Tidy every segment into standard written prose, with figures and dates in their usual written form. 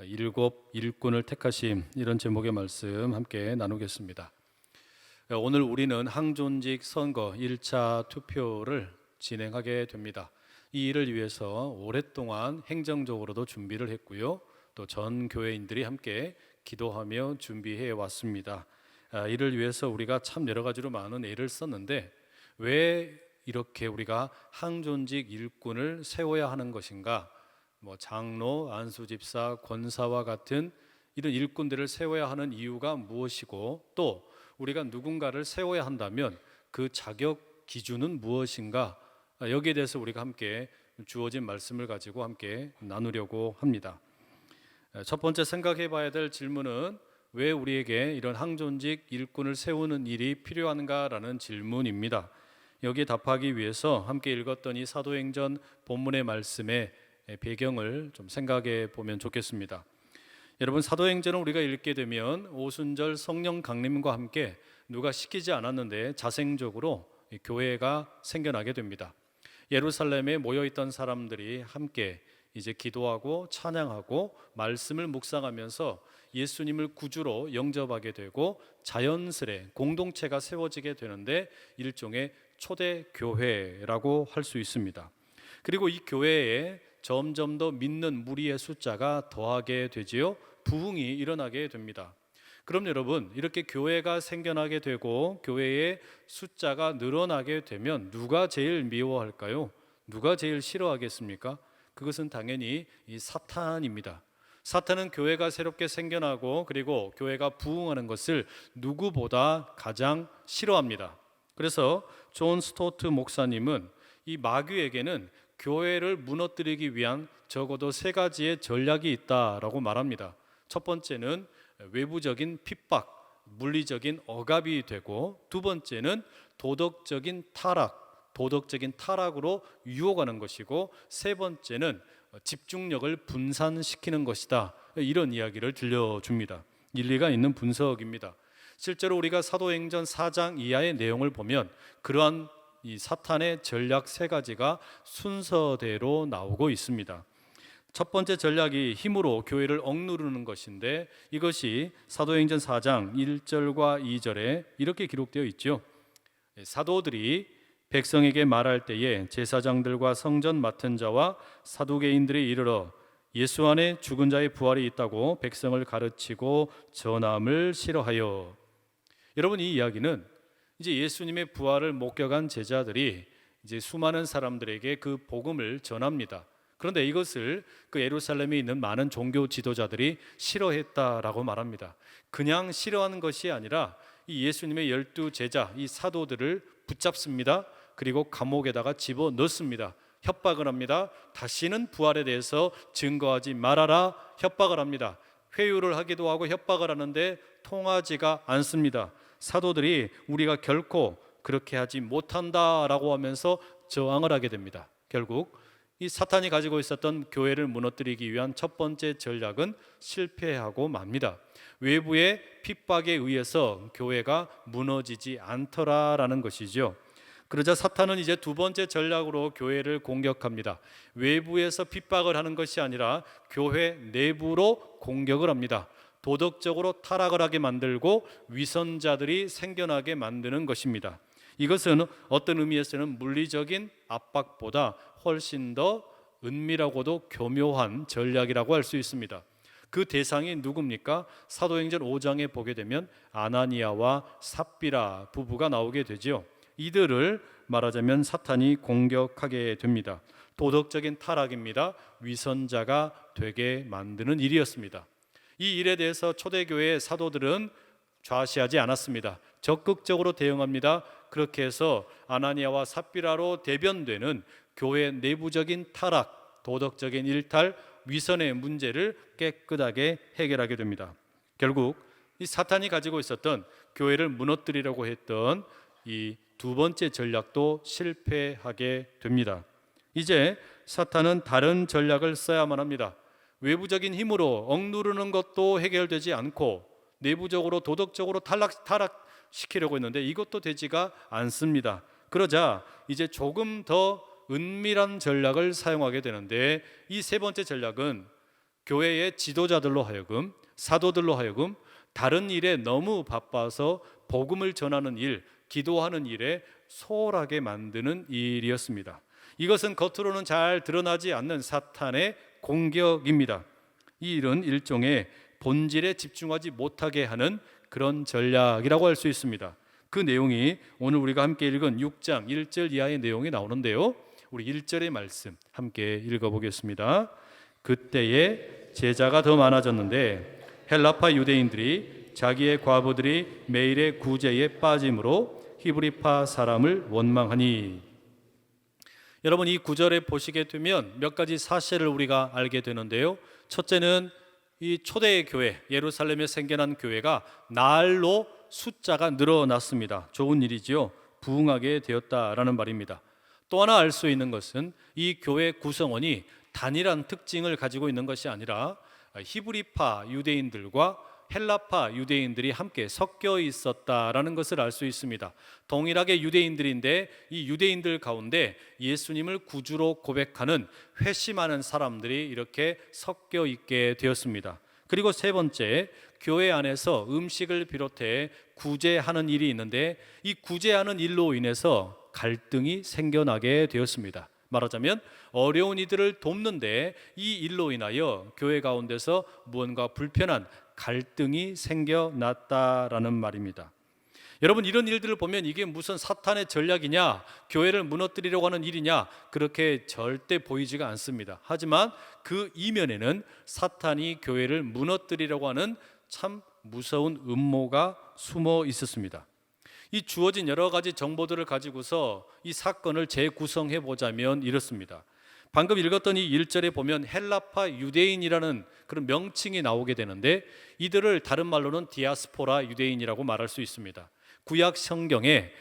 일곱 일꾼을 택하심, 이런 제목의 말씀 함께 나누겠습니다. 오늘 우리는 항존직 선거 1차 투표를 진행하게 됩니다. 이 일을 위해서 오랫동안 행정적으로도 준비를 했고요, 또 전 교회인들이 함께 기도하며 준비해 왔습니다. 이를 위해서 우리가 참 여러 가지로 많은 애를 썼는데, 왜 이렇게 우리가 항존직 일꾼을 세워야 하는 것인가? 장로, 안수집사, 권사와 같은 이런 일꾼들을 세워야 하는 이유가 무엇이고, 또 우리가 누군가를 세워야 한다면 그 자격 기준은 무엇인가? 여기에 대해서 우리가 함께 주어진 말씀을 가지고 함께 나누려고 합니다. 첫 번째 생각해 봐야 될 질문은, 왜 우리에게 이런 항존직 일꾼을 세우는 일이 필요한가라는 질문입니다. 여기에 답하기 위해서 함께 읽었던 이 사도행전 본문의 말씀에 배경을 좀 생각해 보면 좋겠습니다. 여러분, 사도행전을 우리가 읽게 되면 오순절 성령 강림과 함께 누가 시키지 않았는데 자생적으로 교회가 생겨나게 됩니다. 예루살렘에 모여있던 사람들이 함께 이제 기도하고 찬양하고 말씀을 묵상하면서 예수님을 구주로 영접하게 되고 자연스레 공동체가 세워지게 되는데, 일종의 초대 교회라고 할 수 있습니다. 그리고 이 교회에 점점 더 믿는 무리의 숫자가 더하게 되지요. 부흥이 일어나게 됩니다. 그럼 여러분, 이렇게 교회가 생겨나게 되고 교회의 숫자가 늘어나게 되면 누가 제일 미워할까요? 누가 제일 싫어하겠습니까? 그것은 당연히 이 사탄입니다. 사탄은 교회가 새롭게 생겨나고 그리고 교회가 부흥하는 것을 누구보다 가장 싫어합니다. 그래서 존 스토트 목사님은 이 마귀에게는 교회를 무너뜨리기 위한 적어도 세 가지의 전략이 있다라고 말합니다. 첫 번째는 외부적인 핍박, 물리적인 억압이 되고, 두 번째는 도덕적인 타락으로 유혹하는 것이고, 세 번째는 집중력을 분산시키는 것이다. 이런 이야기를 들려줍니다. 일리가 있는 분석입니다. 실제로 우리가 사도행전 4장 이하의 내용을 보면 그러한 이 사탄의 전략 세 가지가 순서대로 나오고 있습니다. 첫 번째 전략이 힘으로 교회를 억누르는 것인데, 이것이 사도행전 4장 1절과 2절에 이렇게 기록되어 있죠. 사도들이 백성에게 말할 때에 제사장들과 성전 맡은 자와 사두개인들이 이르러 예수 안에 죽은 자의 부활이 있다고 백성을 가르치고 전함을 싫어하여. 여러분, 이 이야기는 이제 예수님의 부활을 목격한 제자들이 이제 수많은 사람들에게 그 복음을 전합니다. 그런데 이것을 그 예루살렘에 있는 많은 종교 지도자들이 싫어했다라고 말합니다. 그냥 싫어하는 것이 아니라 이 예수님의 12 제자, 이 사도들을 붙잡습니다. 그리고 감옥에다가 집어넣습니다. 협박을 합니다. 다시는 부활에 대해서 증거하지 말아라 협박을 합니다. 회유를 하기도 하고 협박을 하는데 통하지가 않습니다. 사도들이 우리가 결코 그렇게 하지 못한다라고 하면서 저항을 하게 됩니다. 결국 이 사탄이 가지고 있었던 교회를 무너뜨리기 위한 첫 번째 전략은 실패하고 맙니다. 외부의 핍박에 의해서 교회가 무너지지 않더라라는 것이죠. 그러자 사탄은 이제 두 번째 전략으로 교회를 공격합니다. 외부에서 핍박을 하는 것이 아니라 교회 내부로 공격을 합니다. 도덕적으로 타락을 하게 만들고 위선자들이 생겨나게 만드는 것입니다. 이것은 어떤 의미에서는 물리적인 압박보다 훨씬 더 은밀하고도 교묘한 전략이라고 할 수 있습니다. 그 대상이 누굽니까? 사도행전 5장에 보게 되면 아나니아와 삽비라 부부가 나오게 되죠. 이들을 말하자면 사탄이 공격하게 됩니다. 도덕적인 타락입니다. 위선자가 되게 만드는 일이었습니다. 이 일에 대해서 초대교회의 사도들은 좌시하지 않았습니다. 적극적으로 대응합니다. 그렇게 해서 아나니아와 삽비라로 대변되는 교회 내부적인 타락, 도덕적인 일탈, 위선의 문제를 깨끗하게 해결하게 됩니다. 결국 이 사탄이 가지고 있었던 교회를 무너뜨리려고 했던 이 두 번째 전략도 실패하게 됩니다. 이제 사탄은 다른 전략을 써야만 합니다. 외부적인 힘으로 억누르는 것도 해결되지 않고 내부적으로 도덕적으로 타락시키려고 했는데 이것도 되지가 않습니다. 그러자 이제 조금 더 은밀한 전략을 사용하게 되는데, 이 세 번째 전략은 교회의 지도자들로 하여금, 사도들로 하여금 다른 일에 너무 바빠서 복음을 전하는 일, 기도하는 일에 소홀하게 만드는 일이었습니다. 이것은 겉으로는 잘 드러나지 않는 사탄의 공격입니다. 이 일은 일종의 본질에 집중하지 못하게 하는 그런 전략이라고 할 수 있습니다. 그 내용이 오늘 우리가 함께 읽은 6장 1절 이하의 내용이 나오는데요, 우리 1절의 말씀 함께 읽어보겠습니다. 그때에 제자가 더 많아졌는데 헬라파 유대인들이 자기의 과부들이 매일의 구제에 빠짐으로 히브리파 사람을 원망하니. 여러분, 이 구절에 보시게 되면 몇 가지 사실을 우리가 알게 되는데요, 첫째는 이 초대의 교회, 예루살렘에 생겨난 교회가 날로 숫자가 늘어났습니다. 좋은 일이지요. 부흥하게 되었다라는 말입니다. 또 하나 알 수 있는 것은 이 교회 구성원이 단일한 특징을 가지고 있는 것이 아니라 히브리파 유대인들과 헬라파 유대인들이 함께 섞여 있었다라는 것을 알 수 있습니다. 동일하게 유대인들인데 이 유대인들 가운데 예수님을 구주로 고백하는 회심하는 사람들이 이렇게 섞여 있게 되었습니다. 그리고 세 번째, 교회 안에서 음식을 비롯해 구제하는 일이 있는데 이 구제하는 일로 인해서 갈등이 생겨나게 되었습니다. 말하자면 어려운 이들을 돕는데 이 일로 인하여 교회 가운데서 무언가 불편한 갈등이 생겨났다라는 말입니다. 여러분, 이런 일들을 보면 이게 무슨 사탄의 전략이냐, 교회를 무너뜨리려고 하는 일이냐, 그렇게 절대 보이지가 않습니다. 하지만 그 이면에는 사탄이 교회를 무너뜨리려고 하는 참 무서운 음모가 숨어 있었습니다. 이 주어진 여러 가지 정보들을 가지고서 이 사건을 재구성해 보자면 이렇습니다. 방금 읽었던 이 1절에 보면 헬라파 유대인이라는 그런 명칭이 나오게 되는데 이들을 다른 말로는 디아스포라 유대인이라고 말할 수 있습니다. 구약 성경에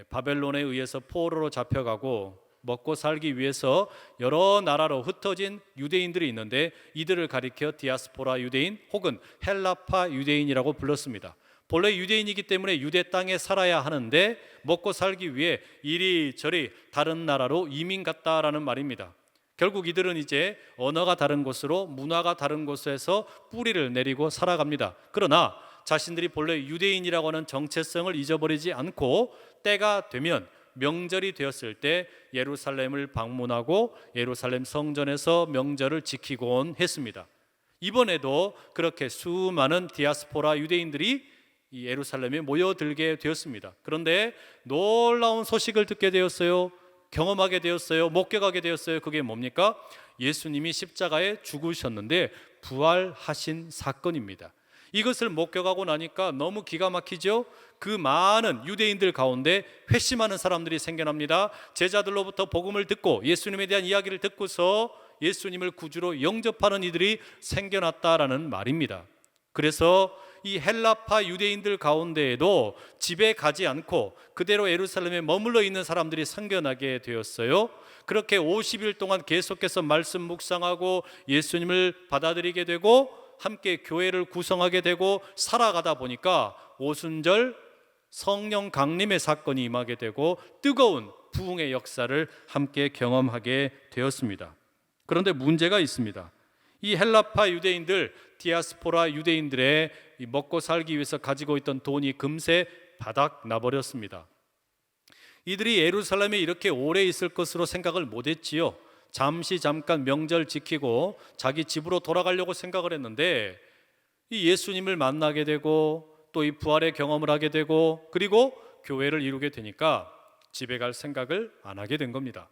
바벨론에 의해서 포로로 잡혀가고 먹고 살기 위해서 여러 나라로 흩어진 유대인들이 있는데 이들을 가리켜 디아스포라 유대인 혹은 헬라파 유대인이라고 불렀습니다. 본래 유대인이기 때문에 유대 땅에 살아야 하는데 먹고 살기 위해 이리저리 다른 나라로 이민 갔다라는 말입니다. 결국 이들은 이제 언어가 다른 곳으로, 문화가 다른 곳에서 뿌리를 내리고 살아갑니다. 그러나 자신들이 본래 유대인이라고 하는 정체성을 잊어버리지 않고 때가 되면, 명절이 되었을 때 예루살렘을 방문하고 예루살렘 성전에서 명절을 지키곤 했습니다. 이번에도 그렇게 수많은 디아스포라 유대인들이 이 예루살렘에 모여들게 되었습니다. 그런데 놀라운 소식을 듣게 되었어요. 경험하게 되었어요. 목격하게 되었어요. 그게 뭡니까? 예수님이 십자가에 죽으셨는데 부활하신 사건입니다. 이것을 목격하고 나니까 너무 기가 막히죠. 그 많은 유대인들 가운데 회심하는 사람들이 생겨납니다. 제자들로부터 복음을 듣고 예수님에 대한 이야기를 듣고서 예수님을 구주로 영접하는 이들이 생겨났다라는 말입니다. 그래서 이 헬라파 유대인들 가운데에도 집에 가지 않고 그대로 예루살렘에 머물러 있는 사람들이 생겨나게 되었어요. 그렇게 50일 동안 계속해서 말씀 묵상하고 예수님을 받아들이게 되고 함께 교회를 구성하게 되고 살아가다 보니까 오순절 성령 강림의 사건이 임하게 되고 뜨거운 부흥의 역사를 함께 경험하게 되었습니다. 그런데 문제가 있습니다. 이 헬라파 유대인들, 디아스포라 유대인들의 먹고 살기 위해서 가지고 있던 돈이 금세 바닥 나버렸습니다. 이들이 예루살렘에 이렇게 오래 있을 것으로 생각을 못했지요. 잠깐 명절 지키고 자기 집으로 돌아가려고 생각을 했는데 이 예수님을 만나게 되고 또 이 부활의 경험을 하게 되고 그리고 교회를 이루게 되니까 집에 갈 생각을 안 하게 된 겁니다.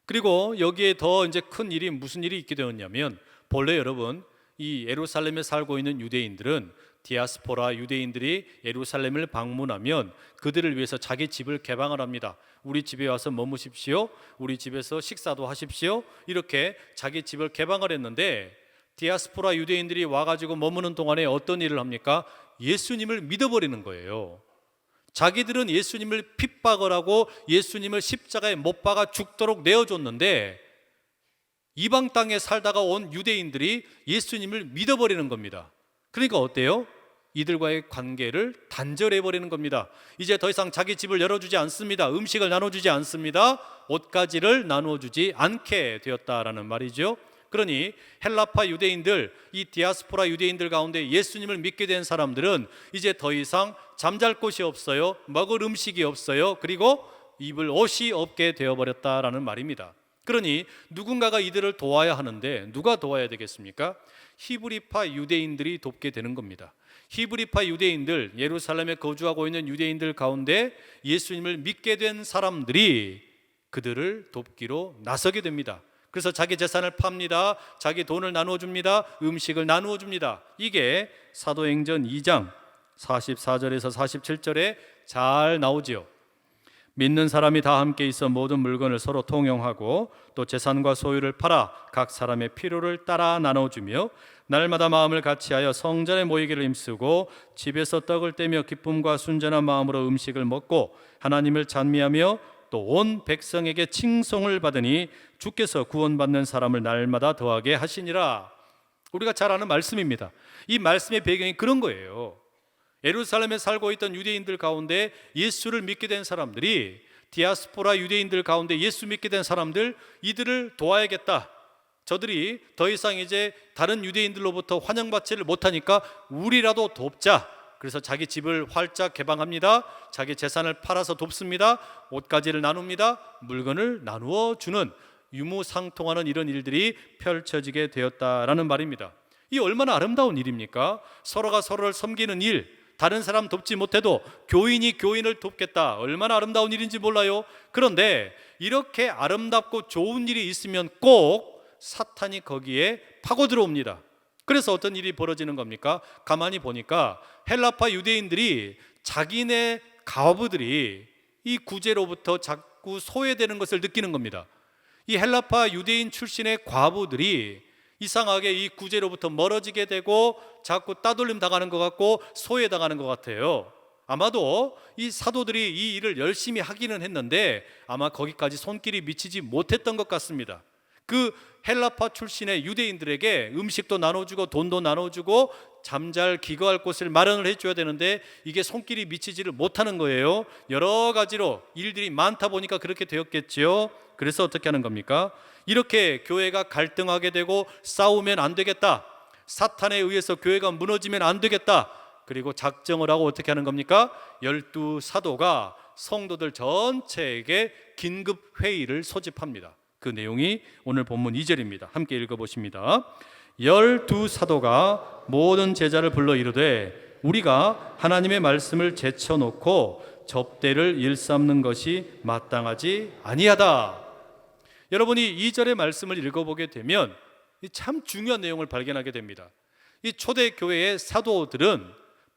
그리고 여기에 더 이제 큰 일이 무슨 일이 있게 되었냐면, 본래 여러분 이 예루살렘에 살고 있는 유대인들은 디아스포라 유대인들이 예루살렘을 방문하면 그들을 위해서 자기 집을 개방을 합니다. 우리 집에 와서 머무십시오. 우리 집에서 식사도 하십시오. 이렇게 자기 집을 개방을 했는데 디아스포라 유대인들이 와가지고 머무는 동안에 어떤 일을 합니까? 예수님을 믿어버리는 거예요. 자기들은 예수님을 핍박을 하고 예수님을 십자가에 못 박아 죽도록 내어줬는데 이방 땅에 살다가 온 유대인들이 예수님을 믿어버리는 겁니다. 그러니까 어때요? 이들과의 관계를 단절해버리는 겁니다. 이제 더 이상 자기 집을 열어주지 않습니다. 음식을 나눠주지 않습니다. 옷가지를 나눠주지 않게 되었다라는 말이죠. 그러니 헬라파 유대인들, 이 디아스포라 유대인들 가운데 예수님을 믿게 된 사람들은 이제 더 이상 잠잘 곳이 없어요. 먹을 음식이 없어요. 그리고 입을 옷이 없게 되어버렸다라는 말입니다. 그러니 누군가가 이들을 도와야 하는데 누가 도와야 되겠습니까? 히브리파 유대인들이 돕게 되는 겁니다. 히브리파 유대인들, 예루살렘에 거주하고 있는 유대인들 가운데 예수님을 믿게 된 사람들이 그들을 돕기로 나서게 됩니다. 그래서 자기 재산을 팝니다. 자기 돈을 나누어 줍니다. 음식을 나누어 줍니다. 이게 사도행전 2장 44절에서 47절에 잘 나오지요. 믿는 사람이 다 함께 있어 모든 물건을 서로 통용하고 또 재산과 소유를 팔아 각 사람의 필요를 따라 나눠주며 날마다 마음을 같이하여 성전에 모이기를 힘쓰고 집에서 떡을 떼며 기쁨과 순전한 마음으로 음식을 먹고 하나님을 찬미하며 또 온 백성에게 칭송을 받으니 주께서 구원받는 사람을 날마다 더하게 하시니라. 우리가 잘 아는 말씀입니다. 이 말씀의 배경이 그런 거예요. 예루살렘에 살고 있던 유대인들 가운데 예수를 믿게 된 사람들이, 디아스포라 유대인들 가운데 예수 믿게 된 사람들, 이들을 도와야겠다. 저들이 더 이상 이제 다른 유대인들로부터 환영받지를 못하니까 우리라도 돕자. 그래서 자기 집을 활짝 개방합니다. 자기 재산을 팔아서 돕습니다. 옷가지를 나눕니다. 물건을 나누어 주는, 유무상통하는 이런 일들이 펼쳐지게 되었다라는 말입니다. 이 얼마나 아름다운 일입니까? 서로가 서로를 섬기는 일, 다른 사람 돕지 못해도 교인이 교인을 돕겠다. 얼마나 아름다운 일인지 몰라요. 그런데 이렇게 아름답고 좋은 일이 있으면 꼭 사탄이 거기에 파고 들어옵니다. 그래서 어떤 일이 벌어지는 겁니까? 가만히 보니까 헬라파 유대인들이 자기네 과부들이 이 구제로부터 자꾸 소외되는 것을 느끼는 겁니다. 이 헬라파 유대인 출신의 과부들이 이상하게 이 구제로부터 멀어지게 되고 자꾸 따돌림 당하는 것 같고 소외당하는 것 같아요. 아마도 이 사도들이 이 일을 열심히 하기는 했는데 아마 거기까지 손길이 미치지 못했던 것 같습니다. 그 헬라파 출신의 유대인들에게 음식도 나눠주고 돈도 나눠주고 잠잘 기거할 곳을 마련을 해줘야 되는데 이게 손길이 미치지를 못하는 거예요. 여러 가지로 일들이 많다 보니까 그렇게 되었겠지요. 그래서 어떻게 하는 겁니까? 이렇게 교회가 갈등하게 되고 싸우면 안 되겠다, 사탄에 의해서 교회가 무너지면 안 되겠다, 그리고 작정을 하고 어떻게 하는 겁니까? 12 사도가 성도들 전체에게 긴급 회의를 소집합니다. 그 내용이 오늘 본문 2절입니다. 함께 읽어보십니다. 12 사도가 모든 제자를 불러 이르되 우리가 하나님의 말씀을 제쳐놓고 접대를 일삼는 것이 마땅하지 아니하다. 여러분이 2절의 말씀을 읽어보게 되면 참 중요한 내용을 발견하게 됩니다. 이 초대교회의 사도들은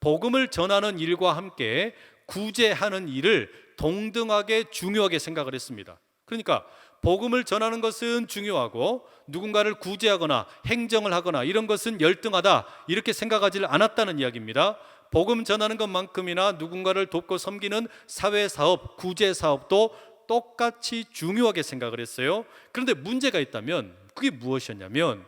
복음을 전하는 일과 함께 구제하는 일을 동등하게 중요하게 생각을 했습니다. 그러니까 복음을 전하는 것은 중요하고 누군가를 구제하거나 행정을 하거나 이런 것은 열등하다, 이렇게 생각하지 않았다는 이야기입니다. 복음 전하는 것만큼이나 누군가를 돕고 섬기는 사회사업, 구제사업도 똑같이 중요하게 생각을 했어요. 그런데 문제가 있다면 그게 무엇이었냐면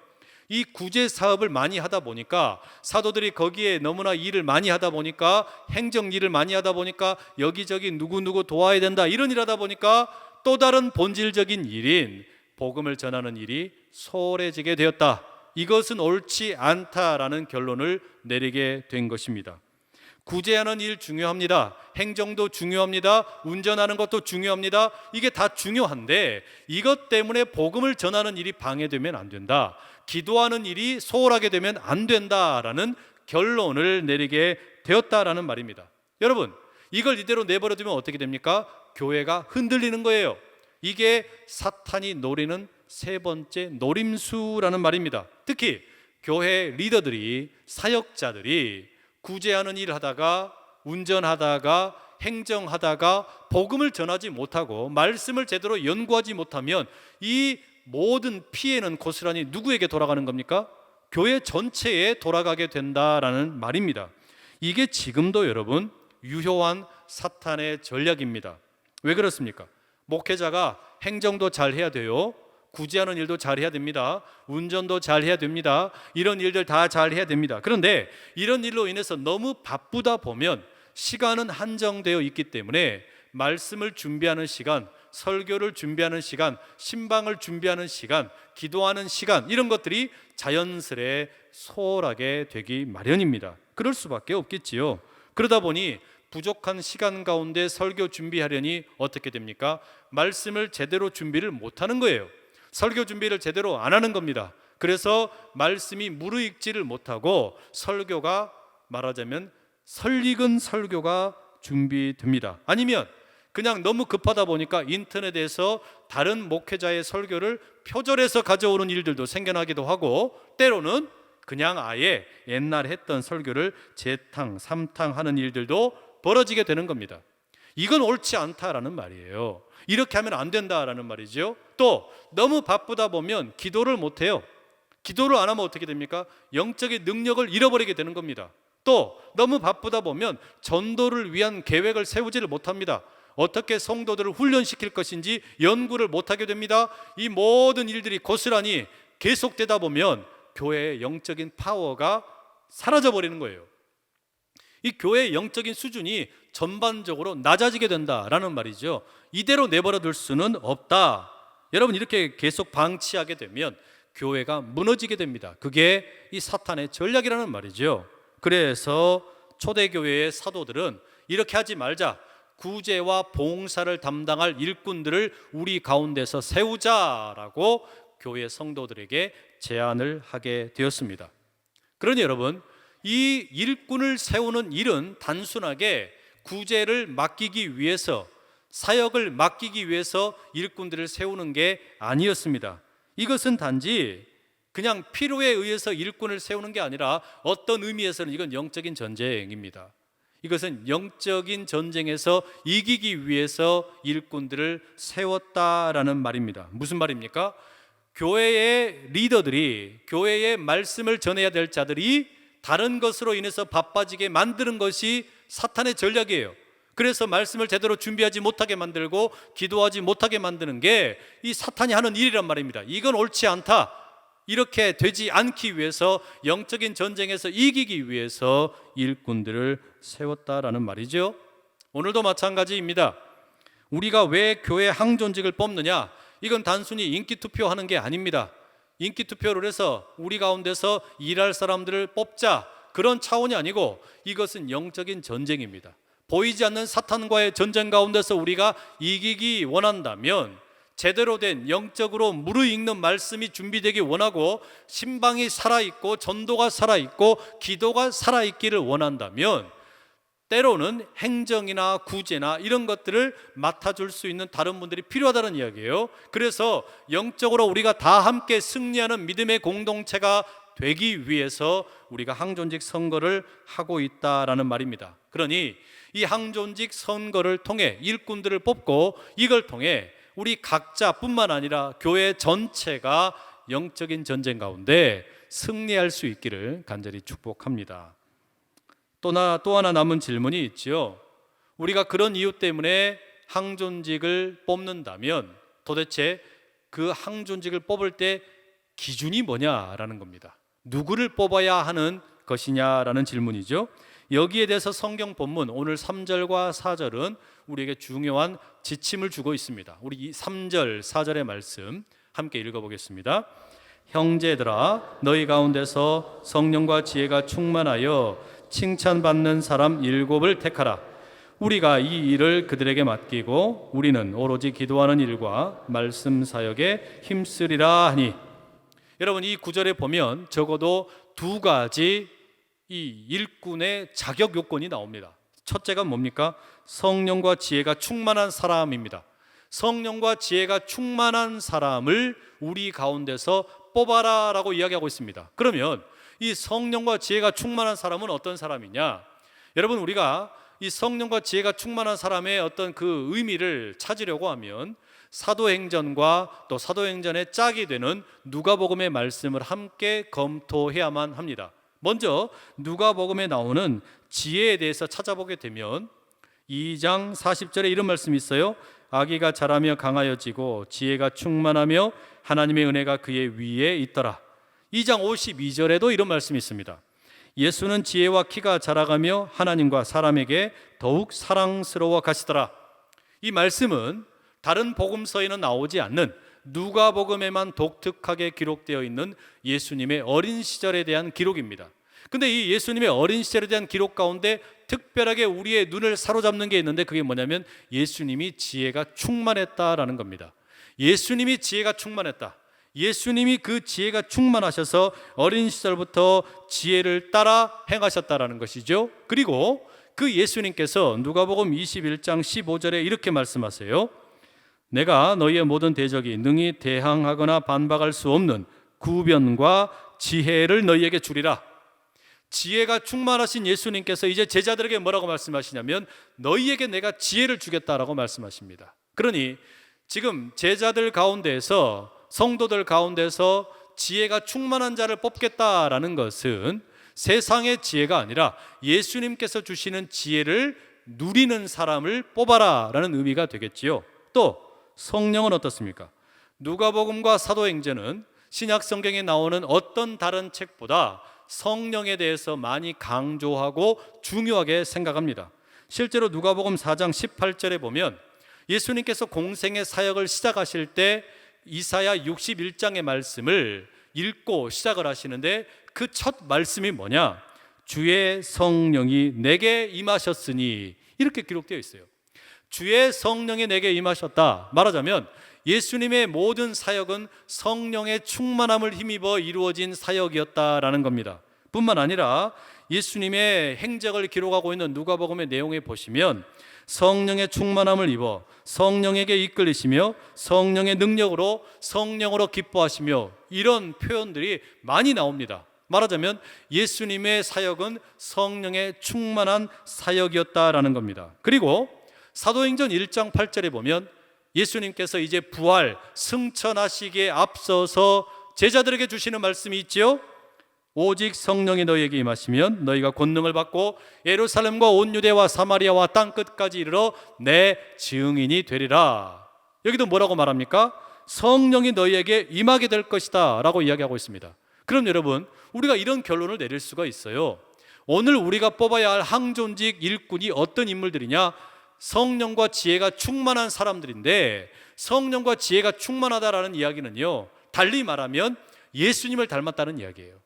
이 구제 사업을 많이 하다 보니까 사도들이 거기에 너무나 일을 많이 하다 보니까 행정 일을 많이 하다 보니까 여기저기 누구누구 도와야 된다, 이런 일 하다 보니까 또 다른 본질적인 일인 복음을 전하는 일이 소홀해지게 되었다. 이것은 옳지 않다라는 결론을 내리게 된 것입니다. 구제하는 일 중요합니다. 행정도 중요합니다. 운전하는 것도 중요합니다. 이게 다 중요한데 이것 때문에 복음을 전하는 일이 방해되면 안 된다. 기도하는 일이 소홀하게 되면 안 된다라는 결론을 내리게 되었다라는 말입니다. 여러분, 이걸 이대로 내버려두면 어떻게 됩니까? 교회가 흔들리는 거예요. 이게 사탄이 노리는 세 번째 노림수라는 말입니다. 특히 교회 리더들이, 사역자들이 구제하는 일 하다가, 운전하다가, 행정하다가 복음을 전하지 못하고 말씀을 제대로 연구하지 못하면 이 모든 피해는 고스란히 누구에게 돌아가는 겁니까? 교회 전체에 돌아가게 된다라는 말입니다. 이게 지금도 여러분 유효한 사탄의 전략입니다. 왜 그렇습니까? 목회자가 행정도 잘 해야 돼요. 구제하는 일도 잘 해야 됩니다. 운전도 잘 해야 됩니다. 이런 일들 다 잘 해야 됩니다. 그런데 이런 일로 인해서 너무 바쁘다 보면 시간은 한정되어 있기 때문에 말씀을 준비하는 시간, 설교를 준비하는 시간, 신방을 준비하는 시간, 기도하는 시간, 이런 것들이 자연스레 소홀하게 되기 마련입니다. 그럴 수밖에 없겠지요. 그러다 보니 부족한 시간 가운데 설교 준비하려니 어떻게 됩니까? 말씀을 제대로 준비를 못하는 거예요. 설교 준비를 제대로 안 하는 겁니다. 그래서 말씀이 무르익지를 못하고 설교가 말하자면 설익은 설교가 준비됩니다. 아니면 그냥 너무 급하다 보니까 인터넷에서 다른 목회자의 설교를 표절해서 가져오는 일들도 생겨나기도 하고, 때로는 그냥 아예 옛날에 했던 설교를 재탕, 삼탕하는 일들도 벌어지게 되는 겁니다. 이건 옳지 않다라는 말이에요. 이렇게 하면 안 된다라는 말이죠. 또 너무 바쁘다 보면 기도를 못해요. 기도를 안 하면 어떻게 됩니까? 영적인 능력을 잃어버리게 되는 겁니다. 또 너무 바쁘다 보면 전도를 위한 계획을 세우지를 못합니다. 어떻게 성도들을 훈련시킬 것인지 연구를 못하게 됩니다. 이 모든 일들이 고스란히 계속되다 보면 교회의 영적인 파워가 사라져버리는 거예요. 이 교회의 영적인 수준이 전반적으로 낮아지게 된다라는 말이죠. 이대로 내버려 둘 수는 없다. 여러분, 이렇게 계속 방치하게 되면 교회가 무너지게 됩니다. 그게 이 사탄의 전략이라는 말이죠. 그래서 초대교회의 사도들은 이렇게 하지 말자, 구제와 봉사를 담당할 일꾼들을 우리 가운데서 세우자라고 교회 성도들에게 제안을 하게 되었습니다. 그러니 여러분, 이 일꾼을 세우는 일은 단순하게 구제를 맡기기 위해서, 사역을 맡기기 위해서 일꾼들을 세우는 게 아니었습니다. 이것은 단지 그냥 필요에 의해서 일꾼을 세우는 게 아니라 어떤 의미에서는 이건 영적인 전쟁입니다. 이것은 영적인 전쟁에서 이기기 위해서 일꾼들을 세웠다라는 말입니다. 무슨 말입니까? 교회의 리더들이, 교회의 말씀을 전해야 될 자들이 다른 것으로 인해서 바빠지게 만드는 것이 사탄의 전략이에요. 그래서 말씀을 제대로 준비하지 못하게 만들고 기도하지 못하게 만드는 게 이 사탄이 하는 일이란 말입니다. 이건 옳지 않다. 이렇게 되지 않기 위해서, 영적인 전쟁에서 이기기 위해서 일꾼들을 세웠다라는 말이죠. 오늘도 마찬가지입니다. 우리가 왜 교회 항존직을 뽑느냐? 이건 단순히 인기투표하는 게 아닙니다. 인기투표를 해서 우리 가운데서 일할 사람들을 뽑자, 그런 차원이 아니고 이것은 영적인 전쟁입니다. 보이지 않는 사탄과의 전쟁 가운데서 우리가 이기기 원한다면 제대로 된 영적으로 무르익는 말씀이 준비되기 원하고, 신방이 살아있고 전도가 살아있고 기도가 살아있기를 원한다면 때로는 행정이나 구제나 이런 것들을 맡아줄 수 있는 다른 분들이 필요하다는 이야기예요. 그래서 영적으로 우리가 다 함께 승리하는 믿음의 공동체가 되기 위해서 우리가 항존직 선거를 하고 있다라는 말입니다. 그러니 이 항존직 선거를 통해 일꾼들을 뽑고, 이걸 통해 우리 각자뿐만 아니라 교회 전체가 영적인 전쟁 가운데 승리할 수 있기를 간절히 축복합니다. 또 하나 남은 질문이 있지요. 우리가 그런 이유 때문에 항존직을 뽑는다면 도대체 그 항존직을 뽑을 때 기준이 뭐냐라는 겁니다. 누구를 뽑아야 하는 것이냐라는 질문이죠. 여기에 대해서 성경 본문 오늘 3절과 4절은 우리에게 중요한 지침을 주고 있습니다. 우리 이 3절, 4절의 말씀 함께 읽어보겠습니다. 형제들아, 너희 가운데서 성령과 지혜가 충만하여 칭찬받는 사람 7을 택하라. 우리가 이 일을 그들에게 맡기고 우리는 오로지 기도하는 일과 말씀 사역에 힘쓰리라 하니. 여러분, 이 구절에 보면 적어도 두 가지 이 일꾼의 자격 요건이 나옵니다. 첫째가 뭡니까? 성령과 지혜가 충만한 사람입니다. 성령과 지혜가 충만한 사람을 우리 가운데서 뽑아라 라고 이야기하고 있습니다. 그러면 이 성령과 지혜가 충만한 사람은 어떤 사람이냐? 여러분, 우리가 이 성령과 지혜가 충만한 사람의 어떤 그 의미를 찾으려고 하면 사도행전과 또 사도행전의 짝이 되는 누가복음의 말씀을 함께 검토해야만 합니다. 먼저 누가복음에 나오는 지혜에 대해서 찾아보게 되면 2장 40절에 이런 말씀이 있어요. 아기가 자라며 강하여지고 지혜가 충만하며 하나님의 은혜가 그의 위에 있더라. 2장 52절에도 이런 말씀이 있습니다. 예수는 지혜와 키가 자라가며 하나님과 사람에게 더욱 사랑스러워 가시더라. 이 말씀은 다른 복음서에는 나오지 않는 누가복음에만 독특하게 기록되어 있는 예수님의 어린 시절에 대한 기록입니다. 근데 이 예수님의 어린 시절에 대한 기록 가운데 특별하게 우리의 눈을 사로잡는 게 있는데, 그게 뭐냐면 예수님이 지혜가 충만했다라는 겁니다. 예수님이 지혜가 충만했다. 예수님이 그 지혜가 충만하셔서 어린 시절부터 지혜를 따라 행하셨다라는 것이죠. 그리고 그 예수님께서 누가복음 21장 15절에 이렇게 말씀하세요. 내가 너희의 모든 대적이 능히 대항하거나 반박할 수 없는 구변과 지혜를 너희에게 주리라. 지혜가 충만하신 예수님께서 이제 제자들에게 뭐라고 말씀하시냐면 너희에게 내가 지혜를 주겠다라고 말씀하십니다. 그러니 지금 제자들 가운데에서, 성도들 가운데서 지혜가 충만한 자를 뽑겠다라는 것은 세상의 지혜가 아니라 예수님께서 주시는 지혜를 누리는 사람을 뽑아라 라는 의미가 되겠지요. 또 성령은 어떻습니까? 누가복음과 사도행전은 신약 성경에 나오는 어떤 다른 책보다 성령에 대해서 많이 강조하고 중요하게 생각합니다. 실제로 누가복음 4장 18절에 보면 예수님께서 공생의 사역을 시작하실 때 이사야 61장의 말씀을 읽고 시작을 하시는데 그 첫 말씀이 뭐냐? 주의 성령이 내게 임하셨으니, 이렇게 기록되어 있어요. 주의 성령이 내게 임하셨다. 말하자면 예수님의 모든 사역은 성령의 충만함을 힘입어 이루어진 사역이었다라는 겁니다. 뿐만 아니라 예수님의 행적을 기록하고 있는 누가복음의 내용에 보시면 성령의 충만함을 입어 성령에게 이끌리시며 성령의 능력으로 성령으로 기뻐하시며, 이런 표현들이 많이 나옵니다. 말하자면 예수님의 사역은 성령의 충만한 사역이었다라는 겁니다. 그리고 사도행전 1장 8절에 보면 예수님께서 이제 부활, 승천하시기에 앞서서 제자들에게 주시는 말씀이 있지요. 오직 성령이 너희에게 임하시면 너희가 권능을 받고 예루살렘과 온 유대와 사마리아와 땅끝까지 이르러 내 증인이 되리라. 여기도 뭐라고 말합니까? 성령이 너희에게 임하게 될 것이다 라고 이야기하고 있습니다. 그럼 여러분, 우리가 이런 결론을 내릴 수가 있어요. 오늘 우리가 뽑아야 할 항존직 일꾼이 어떤 인물들이냐? 성령과 지혜가 충만한 사람들인데, 성령과 지혜가 충만하다라는 이야기는요, 달리 말하면 예수님을 닮았다는 이야기예요.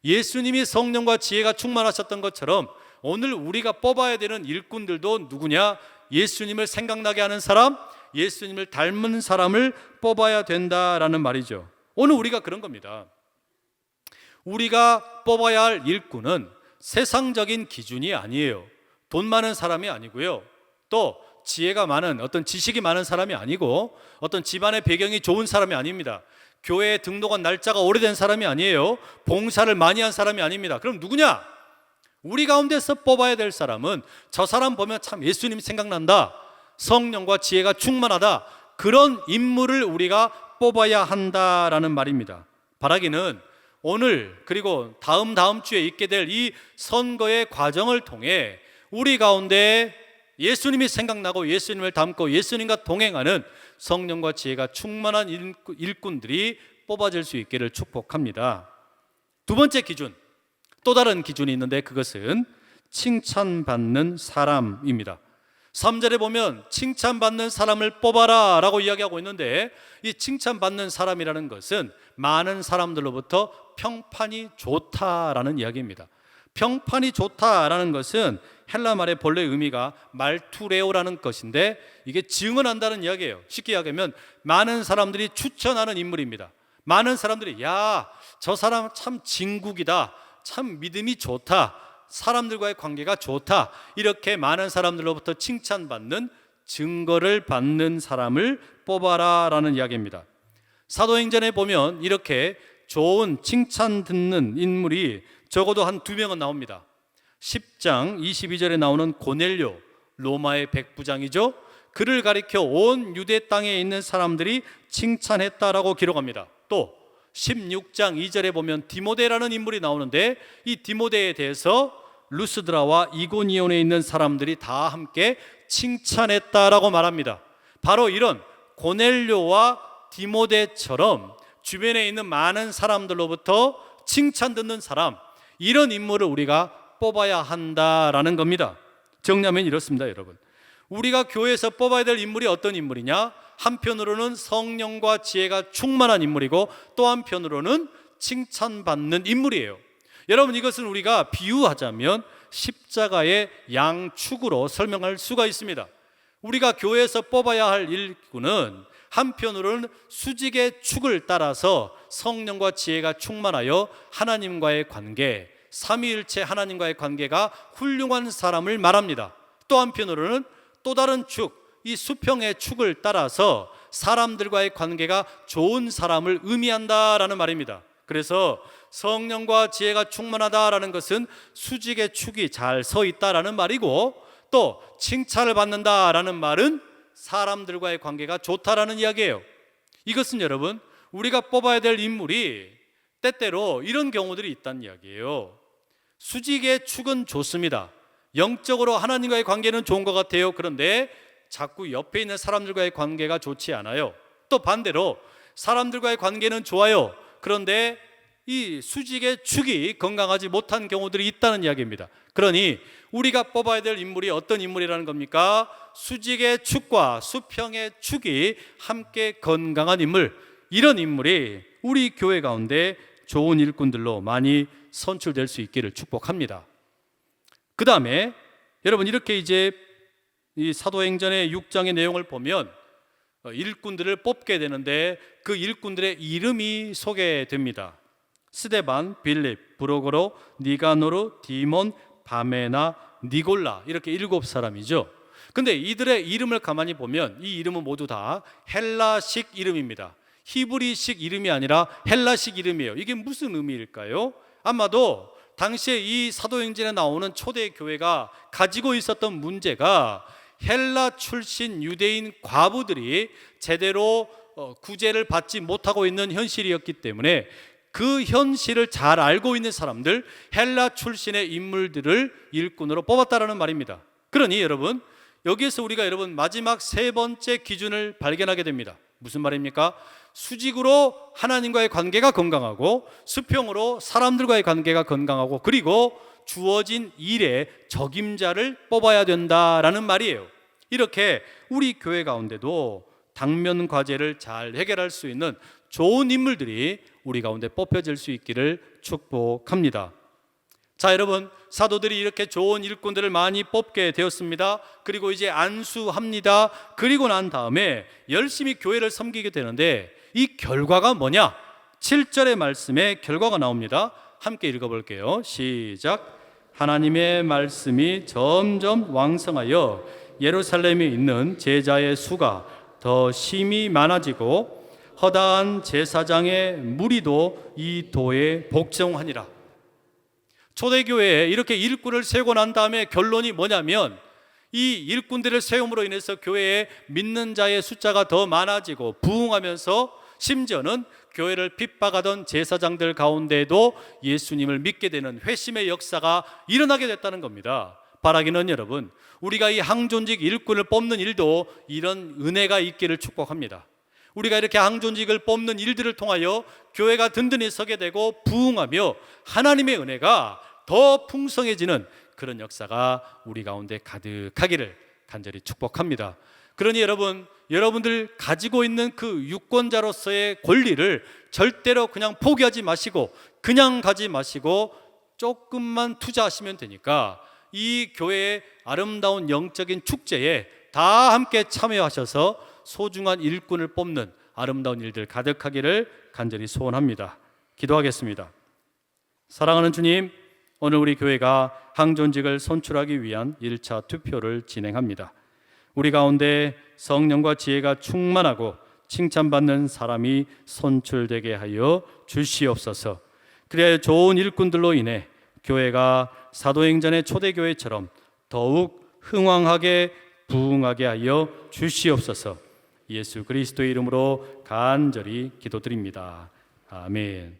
예수님이 성령과 지혜가 충만하셨던 것처럼 오늘 우리가 뽑아야 되는 일꾼들도 누구냐? 예수님을 생각나게 하는 사람, 예수님을 닮은 사람을 뽑아야 된다라는 말이죠. 오늘 우리가 그런 겁니다. 우리가 뽑아야 할 일꾼은 세상적인 기준이 아니에요. 돈 많은 사람이 아니고요, 또 지혜가 많은, 어떤 지식이 많은 사람이 아니고, 어떤 집안의 배경이 좋은 사람이 아닙니다. 교회에 등록한 날짜가 오래된 사람이 아니에요. 봉사를 많이 한 사람이 아닙니다. 그럼 누구냐? 우리 가운데서 뽑아야 될 사람은 저 사람 보면 참 예수님 생각난다, 성령과 지혜가 충만하다, 그런 인물을 우리가 뽑아야 한다라는 말입니다. 바라기는 오늘 그리고 다음 주에 있게 될 이 선거의 과정을 통해 우리 가운데 예수님이 생각나고 예수님을 닮고 예수님과 동행하는 성령과 지혜가 충만한 일꾼들이 뽑아질 수 있기를 축복합니다. 두 번째 기준, 또 다른 기준이 있는데 그것은 칭찬받는 사람입니다. 3절에 보면 칭찬받는 사람을 뽑아라 라고 이야기하고 있는데, 이 칭찬받는 사람이라는 것은 많은 사람들로부터 평판이 좋다라는 이야기입니다. 평판이 좋다라는 것은 헬라 말의 본래 의미가 말투레오라는 것인데, 이게 증언한다는 이야기예요. 쉽게 이야기하면 많은 사람들이 추천하는 인물입니다. 많은 사람들이 야, 저 사람 참 진국이다, 참 믿음이 좋다, 사람들과의 관계가 좋다, 이렇게 많은 사람들로부터 칭찬받는, 증거를 받는 사람을 뽑아라 라는 이야기입니다. 사도행전에 보면 이렇게 좋은 칭찬 듣는 인물이 적어도 한 2명은 나옵니다. 10장 22절에 나오는 고넬료, 로마의 백부장이죠. 그를 가리켜 온 유대 땅에 있는 사람들이 칭찬했다라고 기록합니다. 또 16장 2절에 보면 디모데라는 인물이 나오는데, 이 디모데에 대해서 루스드라와 이고니온에 있는 사람들이 다 함께 칭찬했다라고 말합니다. 바로 이런 고넬료와 디모데처럼 주변에 있는 많은 사람들로부터 칭찬 듣는 사람, 이런 인물을 우리가 뽑아야 한다라는 겁니다. 정리하면 이렇습니다, 여러분. 우리가 교회에서 뽑아야 될 인물이 어떤 인물이냐? 한편으로는 성령과 지혜가 충만한 인물이고 또 한편으로는 칭찬받는 인물이에요. 여러분, 이것은 우리가 비유하자면 십자가의 양축으로 설명할 수가 있습니다. 우리가 교회에서 뽑아야 할 일꾼은 한편으로는 수직의 축을 따라서 성령과 지혜가 충만하여 하나님과의 관계, 삼위일체 하나님과의 관계가 훌륭한 사람을 말합니다. 또 한편으로는 또 다른 축, 이 수평의 축을 따라서 사람들과의 관계가 좋은 사람을 의미한다라는 말입니다. 그래서 성령과 지혜가 충만하다라는 것은 수직의 축이 잘 서 있다라는 말이고, 또 칭찬을 받는다라는 말은 사람들과의 관계가 좋다라는 이야기예요. 이것은 여러분, 우리가 뽑아야 될 인물이 때때로 이런 경우들이 있다는 이야기예요. 수직의 축은 좋습니다. 영적으로 하나님과의 관계는 좋은 것 같아요. 그런데 자꾸 옆에 있는 사람들과의 관계가 좋지 않아요. 또 반대로 사람들과의 관계는 좋아요. 그런데 이 수직의 축이 건강하지 못한 경우들이 있다는 이야기입니다. 그러니 우리가 뽑아야 될 인물이 어떤 인물이라는 겁니까? 수직의 축과 수평의 축이 함께 건강한 인물, 이런 인물이 우리 교회 가운데 좋은 일꾼들로 많이 선출될 수 있기를 축복합니다. 그 다음에 여러분, 이렇게 이제 이 사도행전의 6장의 내용을 보면 일꾼들을 뽑게 되는데 그 일꾼들의 이름이 소개됩니다. 스데반, 빌립, 브로고로, 니가노르, 디몬, 바메나, 니골라, 이렇게 7사람이죠. 근데 이들의 이름을 가만히 보면 이 이름은 모두 다 헬라식 이름입니다. 히브리식 이름이 아니라 헬라식 이름이에요. 이게 무슨 의미일까요? 아마도 당시에 이 사도행전에 나오는 초대 교회가 가지고 있었던 문제가 헬라 출신 유대인 과부들이 제대로 구제를 받지 못하고 있는 현실이었기 때문에 그 현실을 잘 알고 있는 사람들, 헬라 출신의 인물들을 일꾼으로 뽑았다라는 말입니다. 그러니 여러분, 여기에서 우리가 여러분 마지막 세 번째 기준을 발견하게 됩니다. 무슨 말입니까? 수직으로 하나님과의 관계가 건강하고 수평으로 사람들과의 관계가 건강하고 그리고 주어진 일에 적임자를 뽑아야 된다라는 말이에요. 이렇게 우리 교회 가운데도 당면 과제를 잘 해결할 수 있는 좋은 인물들이 우리 가운데 뽑혀질 수 있기를 축복합니다. 자, 여러분, 사도들이 이렇게 좋은 일꾼들을 많이 뽑게 되었습니다. 그리고 이제 안수합니다. 그리고 난 다음에 열심히 교회를 섬기게 되는데 이 결과가 뭐냐? 7절의 말씀에 결과가 나옵니다. 함께 읽어볼게요. 시작. 하나님의 말씀이 점점 왕성하여 예루살렘에 있는 제자의 수가 더 심히 많아지고 허다한 제사장의 무리도 이 도에 복종하니라. 초대교회에 이렇게 일꾼을 세우고 난 다음에 결론이 뭐냐면 이 일꾼들을 세움으로 인해서 교회에 믿는 자의 숫자가 더 많아지고 부흥하면서 심지어는 교회를 핍박하던 제사장들 가운데에도 예수님을 믿게 되는 회심의 역사가 일어나게 됐다는 겁니다. 바라기는 여러분, 우리가 이 항존직 일꾼을 뽑는 일도 이런 은혜가 있기를 축복합니다. 우리가 이렇게 항존직을 뽑는 일들을 통하여 교회가 든든히 서게 되고 부흥하며 하나님의 은혜가 더 풍성해지는 그런 역사가 우리 가운데 가득하기를 간절히 축복합니다. 그러니 여러분들 가지고 있는 그 유권자로서의 권리를 절대로 그냥 포기하지 마시고 그냥 가지 마시고 조금만 투자하시면 되니까 이 교회의 아름다운 영적인 축제에 다 함께 참여하셔서 소중한 일꾼을 뽑는 아름다운 일들 가득하기를 간절히 소원합니다. 기도하겠습니다. 사랑하는 주님, 오늘 우리 교회가 항존직을 선출하기 위한 1차 투표를 진행합니다. 우리 가운데 성령과 지혜가 충만하고 칭찬받는 사람이 선출되게 하여 주시옵소서. 그래야 좋은 일꾼들로 인해 교회가 사도행전의 초대교회처럼 더욱 흥왕하게 부흥하게 하여 주시옵소서. 예수 그리스도의 이름으로 간절히 기도드립니다. 아멘.